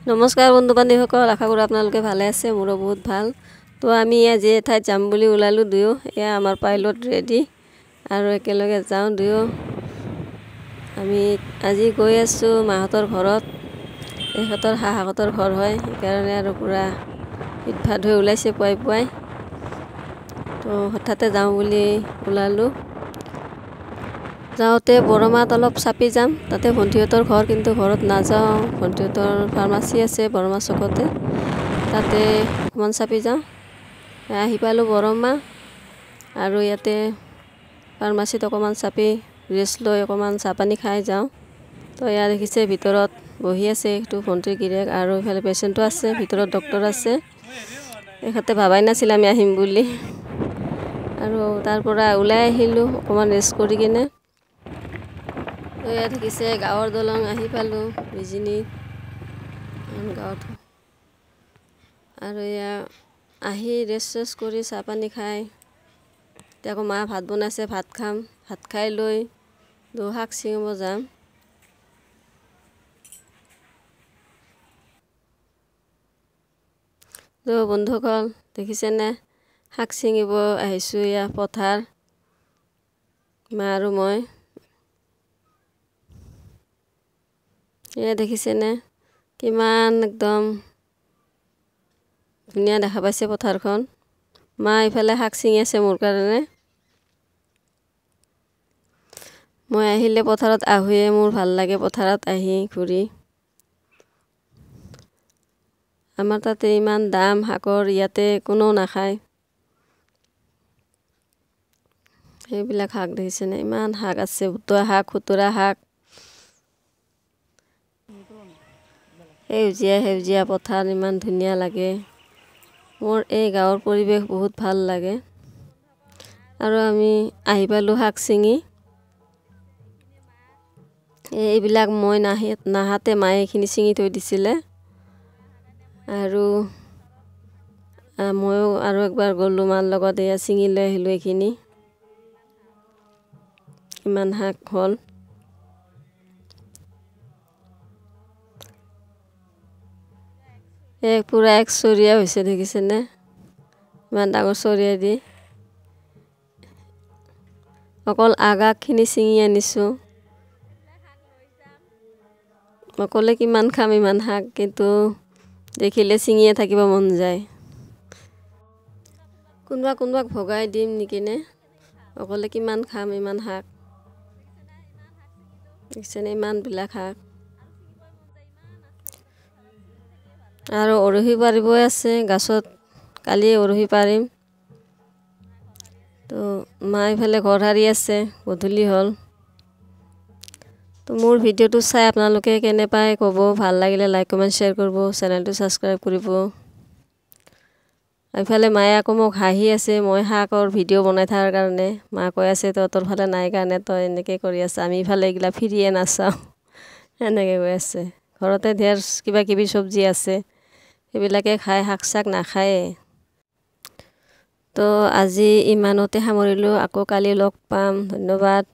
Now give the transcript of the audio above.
নমস্কাৰ বন্ধু বান্ধৱীসকল, আশা কৰোঁ আপোনালোকে ভালে আছে। মোৰো বহুত ভাল। তো আমি আজি এঠাইত যাম বুলি ওলালোঁ দুয়ো। এয়া আমাৰ পাইলট ৰেডি আৰু একেলগে যাওঁ দুয়ো। আমি আজি গৈ আছোঁ মাহঁতৰ ঘৰত। এখেতৰ শাহাহঁতৰ ঘৰ হয়, সেইকাৰণে আৰু পূৰা ফিট ফাট হৈ ওলাইছে পুৱাই। তো হঠাতে যাওঁ বুলি ওলালোঁ। যাওঁতে বৰমাত অলপ চাপি যাম, তাতে ভণ্টিহঁতৰ ঘৰ, কিন্তু ঘৰত নাযাওঁ। ভণ্টিহঁতৰ ফাৰ্মাচী আছে বৰমা চকতে, তাতে অকণমান চাপি যাওঁ। আহি পালোঁ বৰমা, আৰু ইয়াতে ফাৰ্মাচীত অকণমান চাপি ৰেষ্ট লৈ অকণমান চাহ পানী খাই যাওঁ। তো এয়া দেখিছে ভিতৰত বহি আছে এইটো ভণ্টিৰ গিৰিয়েক, আৰু ইফালে পেচেণ্টো আছে, ভিতৰত ডক্টৰ আছে। এখেতে ভাবাই নাছিল আমি আহিম বুলি, আৰু তাৰ পৰা ওলাই আহিলোঁ অকণমান ৰেষ্ট কৰি কিনে। ইয়াত দেখিছে গাঁৱৰ দলং আহি পালোঁ বিজিনী গাঁৱত, আৰু এয়া আহি ৰেষ্ট কৰি চাহ পানী খাই এতিয়া আকৌ মা ভাত বনাইছে, ভাত খাম। ভাত খাই লৈ শাক ছিঙিব যাম। তো বন্ধুসকল দেখিছেনে, শাক ছিঙিব আহিছোঁ। এয়া পথাৰ, মা আৰু মই। এয়া দেখিছেনে কিমান একদম ধুনীয়া দেখা পাইছে পথাৰখন। মা ইফালে শাক ছিঙি আছে মোৰ কাৰণে। মই আহিলে পথাৰত আহোঁৱে, মোৰ ভাল লাগে পথাৰত আহি ঘূৰি। আমাৰ তাতে ইমান দাম শাকৰ, ইয়াতে কোনেও নাখায় সেইবিলাক শাক। দেখিছেনে ইমান শাক আছে, বুটুৱা শাক, খুতুৰা শাক, সেউজীয়া পথাৰ, ইমান ধুনীয়া লাগে। মোৰ এই গাঁৱৰ পৰিৱেশ বহুত ভাল লাগে। আৰু আমি আহি পালোঁ শাক ছিঙি। এইবিলাক মই নাহাতে মায়ে এইখিনি ছিঙি থৈ দিছিলে, আৰু ময়ো আৰু একবাৰ গ'লোঁ মাৰ লগত। এয়া ছিঙি লৈ আহিলোঁ এইখিনি। ইমান শাক হ'ল। পূৰা এক চৰিয়া হৈছে, দেখিছেনে ইমান ডাঙৰ চৰিয়া দি। অকল আগাখিনি ছিঙি আনিছোঁ। অকলে কিমান খাম ইমান শাক, কিন্তু দেখিলে ছিঙিয়ে থাকিব মন যায়। কোনোবাক ভগাই দিম নেকিনে, অকলে কিমান খাম ইমান শাক। দেখিছেনে ইমানবিলাক শাক। আৰু উৰহি পাৰিবই আছে গাছত, কালি উৰহি পাৰিম। তো মা ইফালে ঘৰ সাৰি আছে, গধূলি হ'ল। তো মোৰ ভিডিঅ'টো চাই আপোনালোকে কেনে পায় ক'ব। ভাল লাগিলে লাইক কমেণ্ট শ্বেয়াৰ কৰিব, চেনেলটো ছাবস্ক্ৰাইব কৰিব। ইফালে মায়ে আকৌ মোক হাঁহি আছে, মই শাকৰ ভিডিঅ' বনাই থকাৰ কাৰণে। মা কৈ আছে তহঁতৰ ফালে নাই কাৰণে তই এনেকৈ কৰি আছা, আমি ইফালে এইগিলা ফিৰিয়ে নাচাওঁ, এনেকৈ কৈ আছে। ঘৰতে ধেৰ কিবা কিবি চব্জি আছে, সেইবিলাকে খাই, শাক চাক নাখায়ে। তো আজি ইমানতে সামৰিলোঁ, আকৌ কালি লগ পাম। ধন্যবাদ।